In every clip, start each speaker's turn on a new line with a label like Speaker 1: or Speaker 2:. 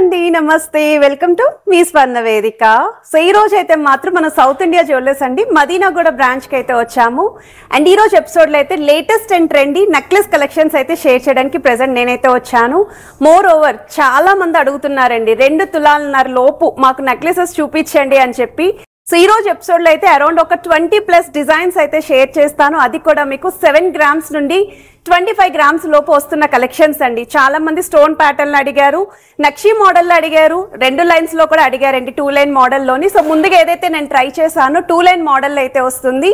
Speaker 1: అండి నమస్తే welcome to me స్వర్ణ వేదిక. సో ఈ రోజు అయితే మాత్రం మన సౌత్ ఇండియా జ్యువెలర్స్ అండి మదీనాగూడ బ్రాంచ్ కి అయితే వచ్చాము. అండ్ ఈ రోజు ఎపిసోడ్ లో అయితే latest and trendy necklace collections అయితే షేర్ చేయడానికి ప్రెసెంట్ నేనైతే వచ్చాను. మోర్ ఓవర్ చాలా మంది అడుగుతున్నారండి 2 తులాలన్నర లోపు మాకు నెక్లెసెస్ చూపించండి అని చెప్పి. సో ఈ రోజు ఎపిసోడ్ లో అయితే అరౌండ్ ఒక 20+ డిజైన్స్ అయితే షేర్ చేస్తాను. అది కూడా మీకు 7 గ్రామ్స్ నుండి 25 గ్రామ్స్ లోపు వస్తున్న కలెక్షన్స్ అండి. చాలా మంది స్టోన్ ప్యాటర్న్ అడిగారు, నక్షి మోడల్ అడిగారు, 2 లైన్స్ లో కూడా అడిగారండి 2 లైన్ మోడల్లోని. సో ముందుగా ఏదైతే నేను ట్రై చేశానో 2 లైన్ మోడల్ అయితే వస్తుంది.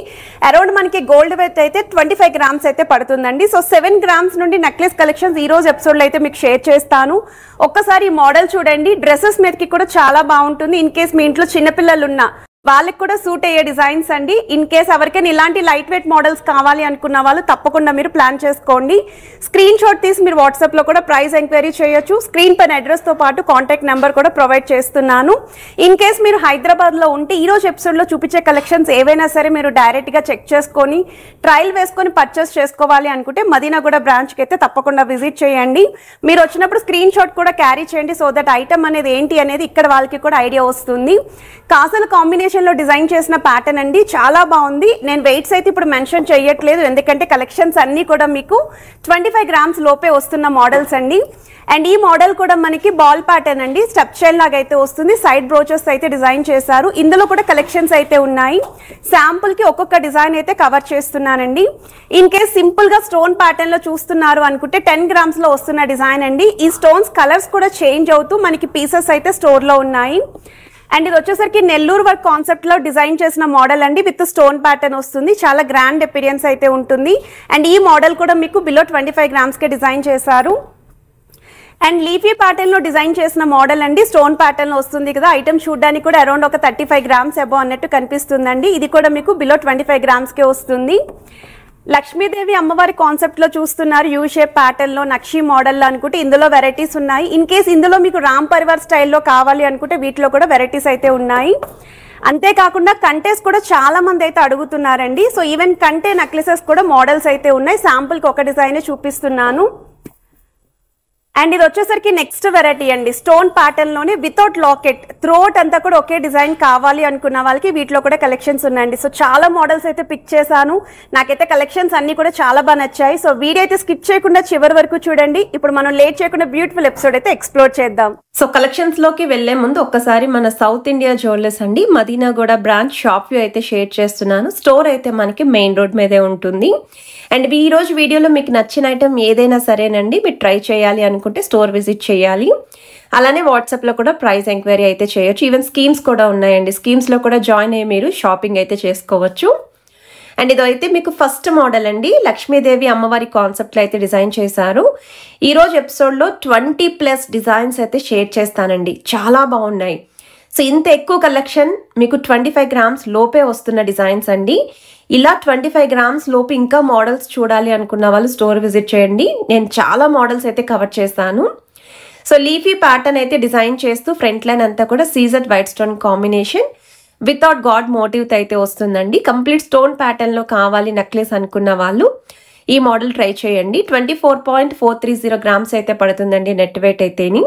Speaker 1: అరౌండ్ మనకి గోల్డ్ వెయిట్ అయితే 25 గ్రామ్స్ అయితే పడుతుందండి. సో 7 గ్రామ్స్ నుండి నెక్లెస్ కలెక్షన్స్ ఈ రోజు ఎపిసోడ్ లో అయితే మీకు షేర్ చేస్తాను. ఒక్కసారి ఈ మోడల్ చూడండి, డ్రెస్సెస్ మీదకి కూడా చాలా బాగుంటుంది. ఇన్ కేస్ మీ ఇంట్లో చిన్నపిల్లలు ఉన్నా వాళ్ళకి కూడా సూట్ అయ్యే డిజైన్స్ అండి. ఇన్ కేస్ ఎవరికైనా ఇలాంటి లైట్ వెయిట్ మోడల్స్ కావాలి అనుకున్న వాళ్ళు తప్పకుండా మీరు ప్లాన్ చేసుకోండి. స్క్రీన్ షాట్ తీసి మీరు వాట్సాప్ లో కూడా ప్రైస్ ఎంక్వైరీ చేయొచ్చు. స్క్రీన్ పైన అడ్రస్ తో పాటు కాంటాక్ట్ నెంబర్ కూడా ప్రొవైడ్ చేస్తున్నాను. ఇన్ కేస్ మీరు హైదరాబాద్ లో ఉంటే ఈ రోజు ఎపిసోడ్ లో చూపించే కలెక్షన్స్ ఏవైనా సరే మీరు డైరెక్ట్ గా చెక్ చేసుకొని ట్రయల్ వేసుకొని పర్చేస్ చేసుకోవాలి అనుకుంటే మదీనాగూడ బ్రాంచ్ కి అయితే తప్పకుండా విజిట్ చేయండి. మీరు వచ్చినప్పుడు స్క్రీన్ షాట్ కూడా క్యారీ చేయండి. సో దట్ ఐటమ్ అనేది ఏంటి అనేది ఇక్కడ వాళ్ళకి కూడా ఐడియా వస్తుంది. కాసల కాంబినేషన్ లో డిజైన్ చేసిన ప్యాటర్న్ అండి, చాలా బాగుంది. నేను వెయిట్స్ అయితే ఇప్పుడు మెన్షన్ చేయట్లేదు, ఎందుకంటే కలెక్షన్స్ అన్ని కూడా మీకు 25 గ్రామ్స్ లోపే వస్తున్న మోడల్స్ అండి. అండ్ ఈ మోడల్ కూడా మనకి బాల్ ప్యాటర్న్ అండి, స్టెప్ చైన్ లాగా అయితే వస్తుంది. సైడ్ బ్రోచెస్ అయితే డిజైన్ చేశారు. ఇందులో కూడా కలెక్షన్స్ అయితే ఉన్నాయి. శాంపుల్ కి ఒక్కొక్క డిజైన్ అయితే కవర్ చేస్తున్నానండి. ఇన్ కేస్ సింపుల్ గా స్టోన్ ప్యాటర్న్ లో చూస్తున్నారు అనుకుంటే 10 గ్రామ్స్ లో వస్తున్న డిజైన్ అండి. ఈ స్టోన్స్ కలర్స్ కూడా చేంజ్ అవుతూ మనకి పీసెస్ అయితే స్టోర్ లో ఉన్నాయి. అండ్ ఇది వచ్చేసరికి నెల్లూరు వర్క్ కాన్సెప్ట్ లో డిజైన్ చేసిన మోడల్ అండి, విత్ స్టోన్ ప్యాటర్న్ వస్తుంది. చాలా గ్రాండ్ అపిరియన్స్ అయితే ఉంటుంది. అండ్ ఈ మోడల్ కూడా మీకు బిలో 25 గ్రామ్స్ కే డిజైన్ చేశారు. అండ్ లీఫీ ప్యాటర్న్ లో డిజైన్ చేసిన మోడల్ అండి, స్టోన్ ప్యాటర్న్ లో వస్తుంది కదా. ఐటమ్ చూడడానికి కూడా అరౌండ్ ఒక 35 గ్రామ్స్ అబో అన్నట్టు కనిపిస్తుందండి. ఇది కూడా మీకు బిలో 25 గ్రామ్స్ కే వస్తుంది. లక్ష్మీదేవి అమ్మవారి కాన్సెప్ట్ లో చూస్తున్నారు, యూ షేప్ ప్యాటర్న్ లో నక్షి మోడల్ లో అనుకుంటే ఇందులో వెరైటీస్ ఉన్నాయి. ఇన్ కేస్ ఇందులో మీకు రామ్ పరివార్ స్టైల్లో కావాలి అనుకుంటే వీటిలో కూడా వెరైటీస్ అయితే ఉన్నాయి. అంతేకాకుండా కంటెస్ కూడా చాలా మంది అయితే అడుగుతున్నారండి. సో ఈవెన్ కంటే నెక్లెసెస్ కూడా మోడల్స్ అయితే ఉన్నాయి. శాంపుల్ కి ఒక డిజైన్ చూపిస్తున్నాను. అండ్ ఇది వచ్చేసరికి నెక్స్ట్ వెరైటీ అండి, స్టోన్ ప్యాటర్న్ లోనే వితౌట్ లాకెట్, థ్రోట్ అంతా కూడా ఒకే డిజైన్ కావాలి అనుకున్న వాళ్ళకి వీటిలో కూడా కలెక్షన్స్ ఉన్నాయండి. సో చాలా మోడల్స్ అయితే పిక్ చేశాను. నాకైతే కలెక్షన్స్ అన్ని కూడా చాలా బాగా నచ్చాయి. సో వీడియో అయితే స్కిప్ చేయకుండా చివరి వరకు చూడండి. ఇప్పుడు మనం లేట్ చేయకుండా బ్యూటిఫుల్ ఎపిసోడ్ అయితే ఎక్స్ప్లోర్ చేద్దాం.
Speaker 2: సో కలెక్షన్స్ లోకి వెళ్లే ముందు ఒక్కసారి మన సౌత్ ఇండియా జ్యువెలర్స్ అండి మదీనాగూడ బ్రాంచ్ షాప్ వ్యూ అయితే షేర్ చేస్తున్నాను. స్టోర్ అయితే మనకి మెయిన్ రోడ్ మీదే ఉంటుంది. అండ్ ఈ రోజు వీడియోలో మీకు నచ్చిన ఐటమ్ ఏదైనా సరేనండి, మీరు ట్రై చేయాలి అనుకుంటే స్టోర్ విజిట్ చేయాలి. అలానే వాట్సాప్లో కూడా ప్రైస్ ఎంక్వైరీ అయితే చేయొచ్చు. ఈవెన్ స్కీమ్స్ కూడా ఉన్నాయండి, స్కీమ్స్లో కూడా జాయిన్ అయ్యి మీరు షాపింగ్ అయితే చేసుకోవచ్చు. అండ్ ఇదైతే మీకు ఫస్ట్ మోడల్ అండి, లక్ష్మీదేవి అమ్మవారి కాన్సెప్ట్లో అయితే డిజైన్ చేశారు. ఈరోజు ఎపిసోడ్లో 20+ డిజైన్స్ అయితే షేర్ చేస్తానండి, చాలా బాగున్నాయి. సో ఇంత ఎక్కువ కలెక్షన్ మీకు 25 గ్రామ్స్ లోపే వస్తున్న డిజైన్స్ అండి. ఇలా 25 గ్రామ్స్ లోపు ఇంకా మోడల్స్ చూడాలి అనుకున్న వాళ్ళు స్టోర్ విజిట్ చేయండి. నేను చాలా మోడల్స్ అయితే కవర్ చేస్తాను. సో లీఫీ ప్యాటర్న్ అయితే డిజైన్ చేస్తూ ఫ్రంట్ లైన్ అంతా కూడా CZ white stone combination without god motive అయితే వస్తుందండి. కంప్లీట్ స్టోన్ ప్యాటర్న్ లో కావాలి నెక్లెస్ అనుకున్న వాళ్ళు ఈ మోడల్ ట్రై చేయండి. 24.430 గ్రామ్స్ అయితే పడుతుందండి నెట్ వెయిట్ అయితేని.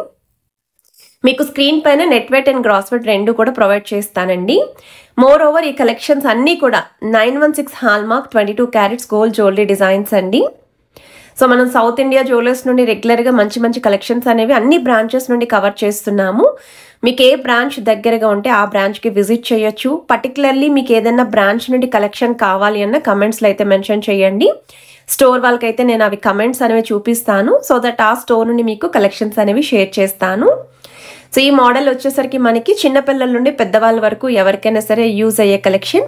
Speaker 2: మీకు స్క్రీన్ పైన net weight and gross weight రెండు కూడా ప్రొవైడ్ చేస్తానండి. మోర్ ఓవర్ ఈ కలెక్షన్స్ అన్నీ కూడా 916 hallmark 22 carats gold jewellery designs అండి. సో మనం సౌత్ ఇండియా జ్యువెలర్స్ నుండి రెగ్యులర్గా మంచి మంచి కలెక్షన్స్ అనేవి అన్ని బ్రాంచెస్ నుండి కవర్ చేస్తున్నాము. మీకు ఏ బ్రాంచ్ దగ్గరగా ఉంటే ఆ బ్రాంచ్కి విజిట్ చేయొచ్చు. పర్టికులర్లీ మీకు ఏదైనా బ్రాంచ్ నుండి కలెక్షన్ కావాలి అన్న కమెంట్స్లో అయితే మెన్షన్ చేయండి. స్టోర్ వాళ్ళకైతే నేను అవి కమెంట్స్ అనేవి చూపిస్తాను. సో దట్ ఆ స్టోర్ నుండి మీకు కలెక్షన్స్ అనేవి షేర్ చేస్తాను. సో ఈ మోడల్ వచ్చేసరికి మనకి చిన్నపిల్లల నుండి పెద్దవాళ్ళ వరకు ఎవరికైనా సరే యూజ్ అయ్యే కలెక్షన్.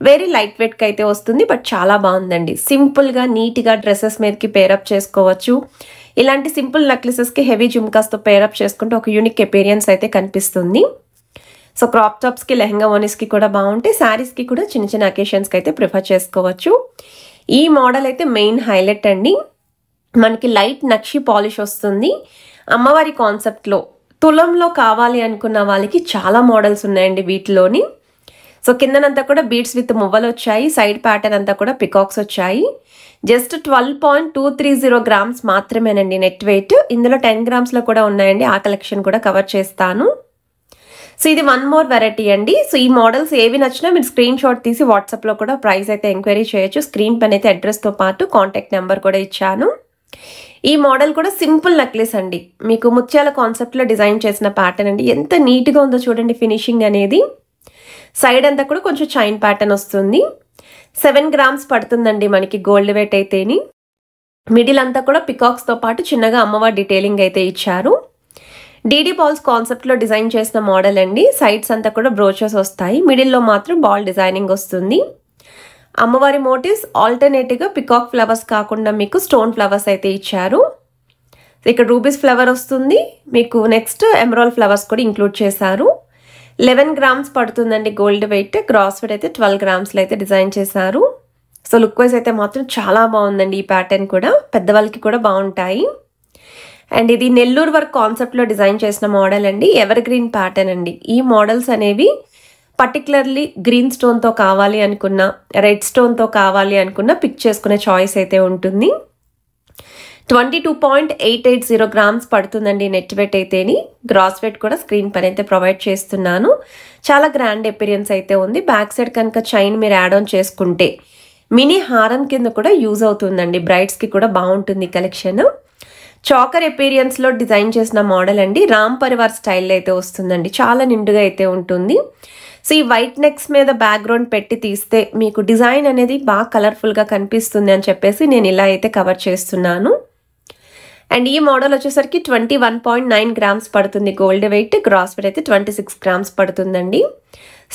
Speaker 2: వెరీ లైట్ వెయిట్కి అయితే వస్తుంది, బట్ చాలా బాగుందండి. సింపుల్గా నీట్గా డ్రెస్సెస్ మీదకి పేరప్ చేసుకోవచ్చు. ఇలాంటి సింపుల్ నెక్లెసెస్కి హెవీ జుమ్కాస్తో పేరప్ చేసుకుంటే ఒక యూనిక్ అపీరియన్స్ అయితే కనిపిస్తుంది. సో క్రాప్ టాప్స్కి, లెహంగా ఓనీస్కి కూడా బాగుంటాయి. శారీస్కి కూడా చిన్న చిన్న అకేషన్స్కి అయితే ప్రిఫర్ చేసుకోవచ్చు. ఈ మోడల్ అయితే మెయిన్ హైలైట్ అండి. మనకి లైట్ నక్షి పాలిష్ వస్తుంది. అమ్మవారి కాన్సెప్ట్లో తులంలో కావాలి అనుకున్న వాళ్ళకి చాలా మోడల్స్ ఉన్నాయండి వీటిలోని. సో కిందనంతా కూడా బీడ్స్ విత్ మువ్వలు వచ్చాయి. సైడ్ ప్యాటర్న్ అంతా కూడా పికాక్స్ వచ్చాయి. జస్ట్ 12.230 గ్రామ్స్ మాత్రమేనండి నెట్ వెయిట్. ఇందులో 10 గ్రామ్స్లో కూడా ఉన్నాయండి. ఆ కలెక్షన్ కూడా కవర్ చేస్తాను. సో ఇది వన్ మోర్ వెరైటీ అండి. సో ఈ మోడల్స్ ఏవి నచ్చినా మీరు స్క్రీన్ షాట్ తీసి వాట్సాప్లో కూడా ప్రైస్ అయితే ఎంక్వైరీ చేయొచ్చు. స్క్రీన్ పైన అయితే అడ్రస్తో పాటు కాంటాక్ట్ నెంబర్ కూడా ఇచ్చాను. ఈ మోడల్ కూడా సింపుల్ నెక్లెస్ అండి. మీకు ముత్యాల కాన్సెప్ట్లో డిజైన్ చేసిన ప్యాటర్న్ అండి. ఎంత నీట్గా ఉందో చూడండి ఫినిషింగ్ అనేది. సైడ్ అంతా కూడా కొంచెం చైన్ ప్యాటర్న్ వస్తుంది. 7 గ్రామ్స్ పడుతుందండి మనకి గోల్డ్ వెయిట్ అయితేని. మిడిల్ అంతా కూడా పికాక్స్తో పాటు చిన్నగా అమ్మవారి డీటెయిలింగ్ అయితే ఇచ్చారు. డీడీ బాల్స్ కాన్సెప్ట్లో డిజైన్ చేసిన మోడల్ అండి. సైడ్స్ అంతా కూడా బ్రోచెస్ వస్తాయి. మిడిల్లో మాత్రం బాల్ డిజైనింగ్ వస్తుంది. అమ్మవారి మోటివ్స్ ఆల్టర్నేటివ్గా పికాక్ ఫ్లవర్స్ కాకుండా మీకు స్టోన్ ఫ్లవర్స్ అయితే ఇచ్చారు. ఇక్కడ రూబీస్ ఫ్లవర్ వస్తుంది. మీకు నెక్స్ట్ ఎమరాల్డ్ ఫ్లవర్స్ కూడా ఇంక్లూడ్ చేశారు. 11 గ్రామ్స్ పడుతుందండి గోల్డ్ వెయిట్. గ్రాస్ వెయిట్ అయితే 12 గ్రామ్స్లో అయితే డిజైన్ చేశారు. సో లుక్ వైజ్ అయితే మాత్రం చాలా బాగుందండి. ఈ ప్యాటర్న్ కూడా పెద్దవాళ్ళకి కూడా బాగుంటాయి. అండ్ ఇది నెల్లూరు వర్క్ కాన్సెప్ట్లో డిజైన్ చేసిన మోడల్ అండి. ఎవర్ గ్రీన్ ప్యాటర్న్ అండి. ఈ మోడల్స్ అనేవి పర్టికులర్లీ గ్రీన్ స్టోన్తో కావాలి అనుకున్నా, రెడ్ స్టోన్తో కావాలి అనుకున్నా పిక్ చేసుకునే చాయిస్ అయితే ఉంటుంది. 22.880 గ్రామ్స్ పడుతుందండి నెట్ వెయిట్ అయితేని. గ్రాస్ వెయిట్ కూడా స్క్రీన్ పైన అయితే ప్రొవైడ్ చేస్తున్నాను. చాలా గ్రాండ్ అపిరియన్స్ అయితే ఉంది. బ్యాక్ సైడ్ కనుక చైన్ మీరు యాడ్ ఆన్ చేసుకుంటే మినీ హారం కింద కూడా యూజ్ అవుతుందండి. బ్రైడ్స్కి కూడా బాగుంటుంది కలెక్షన్. చాకర్ అపీరియన్స్లో డిజైన్ చేసిన మోడల్ అండి. రామ్ పరివార్ స్టైల్లో అయితే వస్తుందండి. చాలా నిండుగా అయితే ఉంటుంది. సో ఈ వైట్ నెక్స్ మీద బ్యాక్గ్రౌండ్ పెట్టి తీస్తే మీకు డిజైన్ అనేది బాగా కలర్ఫుల్గా కనిపిస్తుంది అని చెప్పేసి నేను ఇలా అయితే కవర్ చేస్తున్నాను. అండ్ ఈ మోడల్ వచ్చేసరికి 21.9 గ్రామ్స్ పడుతుంది గోల్డ్ వెయిట్. గ్రాస్ వెయిట్ అయితే 26 గ్రామ్స్ పడుతుందండి.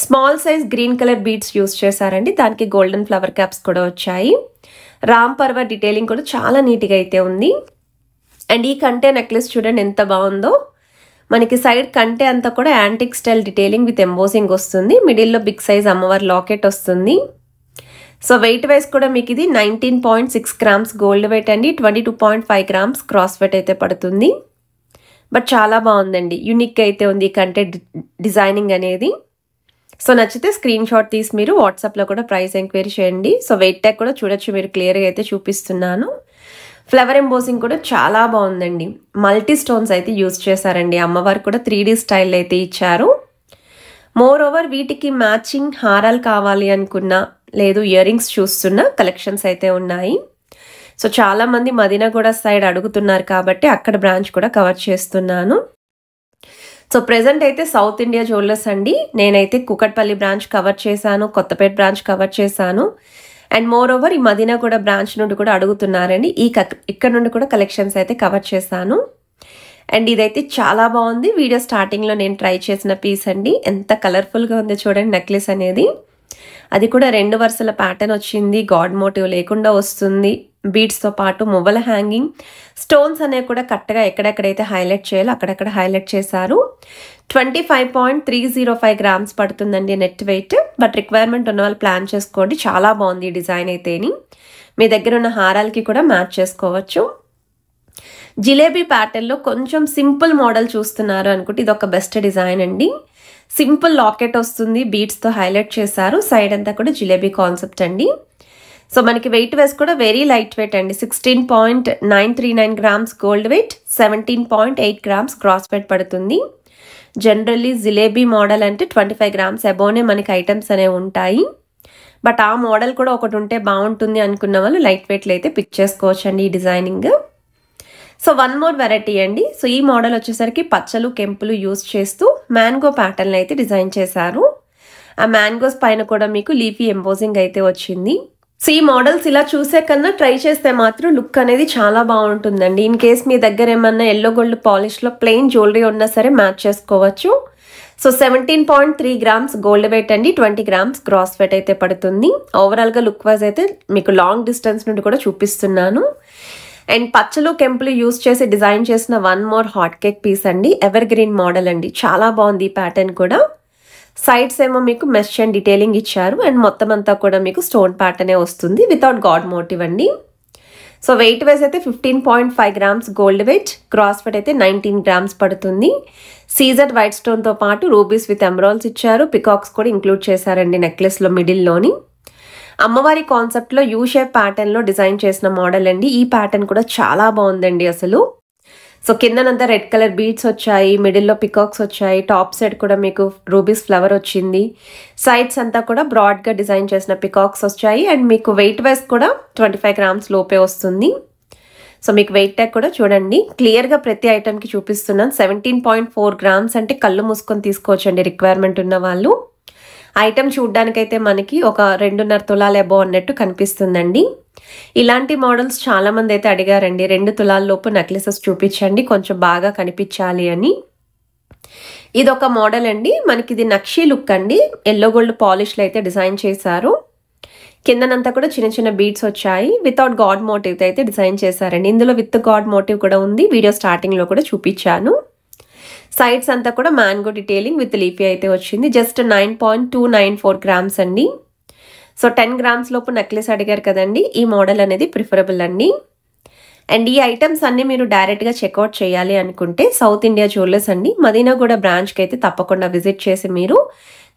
Speaker 2: Small size green colour beads use చేశారండి. దానికి గోల్డెన్ ఫ్లవర్ క్యాప్స్ కూడా వచ్చాయి. రామ్ పర్వర్ డీటెయిలింగ్ కూడా చాలా నీట్గా అయితే ఉంది. అండ్ ఈ కంటే నెక్లెస్ చూడండి ఎంత బాగుందో. మనకి సైడ్ కంటే అంతా కూడా antique style detailing with embossing వస్తుంది. మిడిల్లో బిగ్ సైజ్ అమ్మవారి లాకెట్ వస్తుంది. సో వెయిట్ వైజ్ కూడా మీకు ఇది 19.6 గ్రామ్స్ గోల్డ్ వెయిట్ అండి. 22.5 గ్రామ్స్ క్రాస్ వెయిట్ అయితే పడుతుంది. బట్ చాలా బాగుందండి. యూనిక్గా అయితే ఉంది కంటే డిజైనింగ్ అనేది. సో నచ్చితే స్క్రీన్ షాట్ తీసి మీరు వాట్సాప్లో కూడా ప్రైస్ ఎంక్వైరీ చేయండి. సో వెయిట్ ట్యాగ్ కూడా చూడొచ్చు, మీరు క్లియర్గా అయితే చూపిస్తున్నాను. ఫ్లవర్ ఎంబోసింగ్ కూడా చాలా బాగుందండి. మల్టీ స్టోన్స్ అయితే యూజ్ చేశారండి. అమ్మవారు కూడా 3D స్టైల్ అయితే ఇచ్చారు. మోర్ ఓవర్ వీటికి మ్యాచింగ్ హారాలు కావాలి అనుకున్నా, లేదు ఇయర్ రింగ్స్ చూస్తున్న కలెక్షన్స్ అయితే ఉన్నాయి. సో చాలామంది మదీనాగూడ సైడ్ అడుగుతున్నారు కాబట్టి అక్కడ బ్రాంచ్ కూడా కవర్ చేస్తున్నాను. సో ప్రెజెంట్ అయితే సౌత్ ఇండియా జ్యువెలర్స్ అండి. నేనైతే కూకట్పల్లి బ్రాంచ్ కవర్ చేశాను, కొత్తపేట బ్రాంచ్ కవర్ చేశాను. అండ్ మోర్ ఓవర్ ఈ మదీనాగూడ బ్రాంచ్ నుండి కూడా అడుగుతున్నారండి. ఇక్కడ నుండి కూడా కలెక్షన్స్ అయితే కవర్ చేశాను. అండ్ ఇదైతే చాలా బాగుంది. వీడియో స్టార్టింగ్లో నేను ట్రై చేసిన పీస్ అండి. ఎంత కలర్ఫుల్గా ఉందో చూడండి నెక్లెస్ అనేది. అది కూడా 2 వరుసల ప్యాటర్న్ వచ్చింది. గాడ్ మోటివ్ లేకుండా వస్తుంది. బీడ్స్తో పాటు మువ్వల హ్యాంగింగ్, స్టోన్స్ అనేవి కూడా కరెక్ట్గా ఎక్కడెక్కడైతే హైలైట్ చేయాలో అక్కడక్కడ హైలైట్ చేశారు. 25.305 గ్రామ్స్ పడుతుందండి నెట్ వెయిట్. బట్ రిక్వైర్మెంట్ ఉన్న వాళ్ళు ప్లాన్ చేసుకోండి. చాలా బాగుంది ఈ డిజైన్ అయితేని. మీ దగ్గర ఉన్న హారాలకి కూడా మ్యాచ్ చేసుకోవచ్చు. జిలేబీ ప్యాటర్న్లో కొంచెం సింపుల్ మోడల్ చూస్తున్నారు అనుకుంటే ఇది ఒక బెస్ట్ డిజైన్ అండి. సింపుల్ లాకెట్ వస్తుంది, బీడ్స్తో హైలైట్ చేశారు. సైడ్ అంతా కూడా జిలేబీ కాన్సెప్ట్ అండి. సో మనకి వెయిట్ వైస్ కూడా వెరీ లైట్ వెయిట్ అండి. 16.939 grams gold wait, 17.8 grams cross wait పడుతుంది. జనరల్లీ జిలేబీ మోడల్ అంటే 25 గ్రామ్స్ అబోనే మనకి ఐటమ్స్ అనేవి ఉంటాయి. బట్ ఆ మోడల్ కూడా ఒకటి ఉంటే బాగుంటుంది అనుకున్న వాళ్ళు లైట్ వెయిట్లో అయితే పిక్ చేసుకోవచ్చు అండి ఈ designing. So one more variety అండి. సో ఈ మోడల్ వచ్చేసరికి పచ్చలు కెంపులు యూజ్ చేస్తూ మ్యాంగో ప్యాటర్న్ అయితే డిజైన్ చేశారు. ఆ మ్యాంగోస్ పైన కూడా మీకు లీఫీ ఎంబోజింగ్ అయితే వచ్చింది. సో ఈ మోడల్స్ ఇలా చూసే కన్నా ట్రై చేస్తే మాత్రం లుక్ అనేది చాలా బాగుంటుందండి. ఇన్ కేస్ మీ దగ్గర ఏమన్నా ఎల్లో గోల్డ్ పాలిష్లో ప్లెయిన్ జ్యువెలరీ ఉన్నా సరే మ్యాచ్ చేసుకోవచ్చు. సో 17.3 గ్రామ్స్ గోల్డ్ వెయిట్ అండి. 20 గ్రామ్స్ గ్రాస్ వెయిట్ అయితే పడుతుంది. ఓవరాల్గా లుక్ వైజ్ అయితే మీకు లాంగ్ డిస్టెన్స్ నుండి కూడా చూపిస్తున్నాను. అండ్ పచ్చలు కెంపులు యూజ్ చేసి డిజైన్ చేసిన one more hot cake piece అండి. ఎవర్ గ్రీన్ మోడల్ అండి. చాలా బాగుంది ఈ ప్యాటర్న్ కూడా. సైడ్స్ ఏమో మీకు మెష్ అండ్ డీటెయిలింగ్ ఇచ్చారు. అండ్ మొత్తం అంతా కూడా మీకు స్టోన్ ప్యాటర్నే వస్తుంది వితౌట్ గాడ్ మోటివ్ అండి. సో వెయిట్ వైజ్ అయితే 15.5 grams gold weight, cross weight అయితే 19 గ్రామ్స్ పడుతుంది. సీజర్ వైట్ స్టోన్తో పాటు రూబీస్ విత్ ఎమరాల్డ్స్ ఇచ్చారు. పికాక్స్ కూడా ఇంక్లూడ్ చేశారండి నెక్లెస్లో మిడిల్లోని. అమ్మవారి కాన్సెప్ట్లో యూ షేప్ ప్యాటర్న్లో డిజైన్ చేసిన మోడల్ అండి. ఈ ప్యాటర్న్ కూడా చాలా బాగుందండి అసలు. సో కిందనంతా రెడ్ కలర్ బీడ్స్ వచ్చాయి, మిడిల్లో పికాక్స్ వచ్చాయి, టాప్ సైడ్ కూడా మీకు రూబీస్ ఫ్లవర్ వచ్చింది, సైడ్స్ అంతా కూడా బ్రాడ్గా డిజైన్ చేసిన పికాక్స్ వచ్చాయి. అండ్ మీకు వెయిట్ వైజ్ కూడా 25 గ్రామ్స్ లోపే వస్తుంది. సో మీకు వెయిట్ ట్యాగ్ కూడా చూడండి, క్లియర్గా ప్రతి ఐటమ్కి చూపిస్తున్నాను. 17.4 గ్రామ్స్ అంటే కళ్ళు మూసుకొని తీసుకోవచ్చండి రిక్వైర్మెంట్ ఉన్న వాళ్ళు. ఐటమ్ చూడ్డానికైతే మనకి ఒక 2.5 తులాలు అబోవ్ అన్నట్టు కనిపిస్తుందండి. ఇలాంటి మోడల్స్ చాలా మంది అయితే అడిగారండి, 2 తులాల లోపు నెక్లెసెస్ చూపించండి కొంచెం బాగా కనిపించాలి అని. ఇది ఒక మోడల్ అండి, మనకి ఇది నక్షీ లుక్ అండి. ఎల్లో గోల్డ్ పాలిష్లో అయితే డిజైన్ చేశారు. కిందనంతా కూడా చిన్న చిన్న బీడ్స్ వచ్చాయి. వితౌట్ గాడ్ మోటివ్ అయితే డిజైన్ చేశారండి. ఇందులో విత్ గాడ్ మోటివ్ కూడా ఉంది, వీడియో స్టార్టింగ్లో కూడా చూపించాను. సైడ్స్ అంతా కూడా మ్యాంగో డీటెయిలింగ్ విత్ లీఫీ అయితే వచ్చింది. జస్ట్ 9.294 గ్రామ్స్ అండి. సో 10 గ్రామ్స్ లోపు నెక్లెస్ అడిగారు కదండి, ఈ మోడల్ అనేది ప్రిఫరబుల్ అండి. అండ్ ఈ ఐటమ్స్ అన్ని మీరు డైరెక్ట్గా చెక్అవుట్ చేయాలి అనుకుంటే సౌత్ ఇండియా జ్యువెలర్స్ అండి మదీనాగూడ బ్రాంచ్కి అయితే తప్పకుండా విజిట్ చేసి మీరు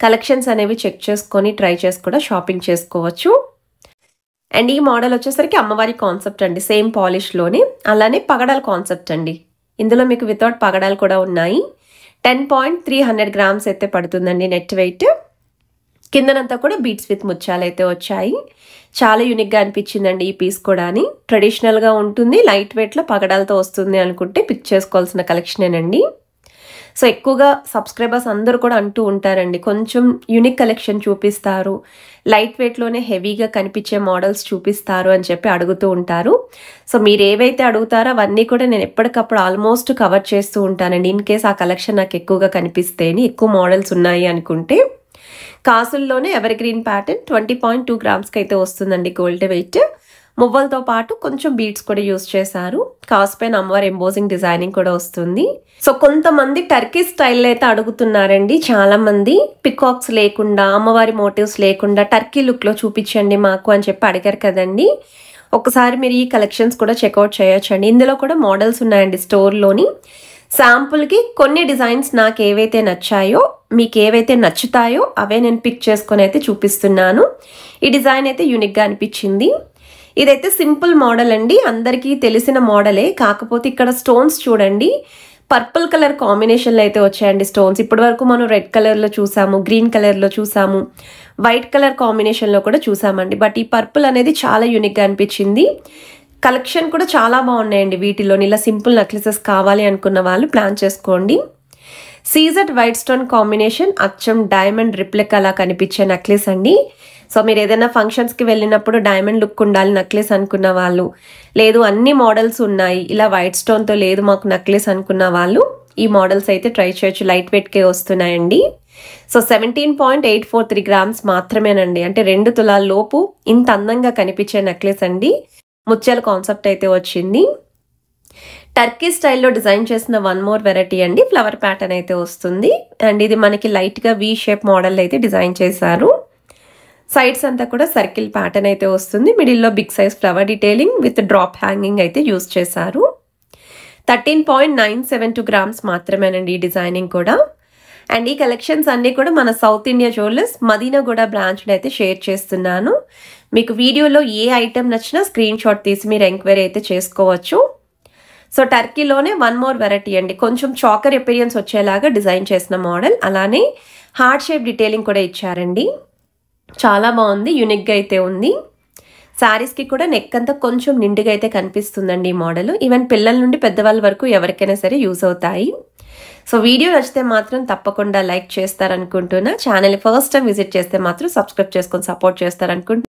Speaker 2: కలెక్షన్స్ అనేవి చెక్ చేసుకొని ట్రై చేసి కూడా షాపింగ్ చేసుకోవచ్చు. అండ్ ఈ మోడల్ వచ్చేసరికి అమ్మవారి కాన్సెప్ట్ అండి, సేమ్ పాలిష్లోనే. అలానే పగడాల కాన్సెప్ట్ అండి, ఇందులో మీకు వితౌట్ పగడాలు కూడా ఉన్నాయి. 10.300 గ్రామ్స్ అయితే పడుతుందండి నెట్ వెయిట్. కిందనంతా కూడా బీట్స్ విత్ ముత్యాలు అయితే వచ్చాయి. చాలా యూనిక్గా అనిపించిందండి ఈ పీస్ కూడా. ట్రెడిషనల్గా ఉంటుంది, లైట్ వెయిట్లో పగడాలతో వస్తుంది అనుకుంటే పిక్ చేసుకోవాల్సిన కలెక్షనేనండి. సో ఎక్కువగా సబ్స్క్రైబర్స్ అందరూ కూడా అంటూ ఉంటారండి, కొంచెం యూనిక్ కలెక్షన్ చూపిస్తారు, లైట్ వెయిట్లోనే హెవీగా కనిపించే మోడల్స్ చూపిస్తారు అని చెప్పి అడుగుతూ ఉంటారు. సో మీరు ఏవైతే అడుగుతారో అవన్నీ కూడా నేను ఎప్పటికప్పుడు ఆల్మోస్ట్ కవర్ చేస్తూ ఉంటానండి. ఇన్ కేస్ ఆ కలెక్షన్ నాకు ఎక్కువగా కనిపిస్తేని, ఎక్కువ మోడల్స్ ఉన్నాయి అనుకుంటే. కాసుల్లోనే ఎవర్ గ్రీన్ ప్యాటర్న్ 20.2 గ్రామ్స్కి అయితే వస్తుందండి గోల్డ్ వెయిట్. మువ్వలతో పాటు కొంచెం బీడ్స్ కూడా యూస్ చేశారు. కాస్ పైన అమ్మవారి ఎంబోజింగ్ డిజైనింగ్ కూడా వస్తుంది. సో కొంతమంది టర్కీ స్టైల్లో అయితే అడుగుతున్నారండి చాలా మంది, పికాక్స్ లేకుండా అమ్మవారి మోటివ్స్ లేకుండా టర్కీ లుక్లో చూపించండి మాకు అని చెప్పి అడిగారు కదండి. ఒకసారి మీరు ఈ కలెక్షన్స్ కూడా చెక్అవుట్ చేయొచ్చండి. ఇందులో కూడా మోడల్స్ ఉన్నాయండి స్టోర్లోని. శాంపుల్కి కొన్ని డిజైన్స్ నాకు ఏవైతే నచ్చాయో, మీకు ఏవైతే నచ్చుతాయో అవే నేను పిక్ చేసుకొని అయితే చూపిస్తున్నాను. ఈ డిజైన్ అయితే యూనిక్గా అనిపించింది. ఇదైతే సింపుల్ మోడల్ అండి, అందరికీ తెలిసిన మోడలే. కాకపోతే ఇక్కడ స్టోన్స్ చూడండి, పర్పుల్ కలర్ కాంబినేషన్లో అయితే వచ్చాయండి స్టోన్స్. ఇప్పటి వరకు మనం రెడ్ కలర్లో చూసాము, గ్రీన్ కలర్లో చూసాము, వైట్ కలర్ కాంబినేషన్లో కూడా చూసామండి. బట్ ఈ పర్పుల్ అనేది చాలా యూనిక్గా అనిపించింది. కలెక్షన్ కూడా చాలా బాగున్నాయండి వీటిలోని. ఇలా సింపుల్ నెక్లెసెస్ కావాలి అనుకున్న వాళ్ళు ప్లాన్ చేసుకోండి. సీజెడ్ వైట్ స్టోన్ కాంబినేషన్, అచ్చం డైమండ్ రిప్లికాలా కనిపించే నెక్లెస్ అండి. సో మీరు ఏదైనా ఫంక్షన్స్కి వెళ్ళినప్పుడు డైమండ్ లుక్ ఉండాలి నెక్లెస్ అనుకున్న వాళ్ళు, లేదు అన్ని మోడల్స్ ఉన్నాయి ఇలా వైట్ స్టోన్తో లేదు మాకు నెక్లెస్ అనుకున్న వాళ్ళు ఈ మోడల్స్ అయితే ట్రై చేయొచ్చు. లైట్ వెయిట్కే వస్తున్నాయండి. సో 17.843 గ్రామ్స్ మాత్రమేనండి, అంటే 2 తులాల లోపు ఇంత అందంగా కనిపించే నెక్లెస్ అండి. ముత్యాల కాన్సెప్ట్ అయితే వచ్చింది. టర్కీ స్టైల్లో డిజైన్ చేసిన వన్ మోర్ వెరైటీ అండి, ఫ్లవర్ ప్యాటర్న్ అయితే వస్తుంది. అండ్ ఇది మనకి లైట్గా వీ షేప్ మోడల్ అయితే డిజైన్ చేశారు. సైడ్స్ అంతా కూడా సర్కిల్ ప్యాటర్న్ అయితే వస్తుంది. మిడిల్లో big size flower detailing with drop hanging అయితే యూస్ చేశారు. 13.972 గ్రామ్స్ మాత్రమేనండి ఈ డిజైనింగ్ కూడా. అండ్ ఈ కలెక్షన్స్ అన్నీ కూడా మన సౌత్ ఇండియా జ్యువెలర్స్ మదీనాగూడ బ్రాంచ్లో అయితే షేర్ చేస్తున్నాను. మీకు వీడియోలో ఏ ఐటమ్ నచ్చినా స్క్రీన్ షాట్ తీసి మీరు ఎంక్వైరీ అయితే చేసుకోవచ్చు. సో టర్కీలోనే వన్ మోర్ వెరైటీ అండి, కొంచెం చాకర్ ఎపీరియన్స్ వచ్చేలాగా డిజైన్ చేసిన మోడల్. అలానే హార్ట్ షేప్ డీటెయిలింగ్ కూడా ఇచ్చారండి, చాలా బాగుంది, యూనిక్గా అయితే ఉంది. శారీస్కి కూడా నెక్ అంతా కొంచెం నిండుగా అయితే కనిపిస్తుందండి ఈ మోడల్. ఈవెన్ పిల్లల నుండి పెద్దవాళ్ళ వరకు ఎవరికైనా సరే యూజ్ అవుతాయి. సో వీడియో నచ్చితే మాత్రం తప్పకుండా లైక్ చేస్తారనుకుంటున్నా. ఛానల్ ఫస్ట్ టైం విజిట్ చేస్తే మాత్రం సబ్స్క్రైబ్ చేసుకొని సపోర్ట్ చేస్తారనుకుంటున్నా.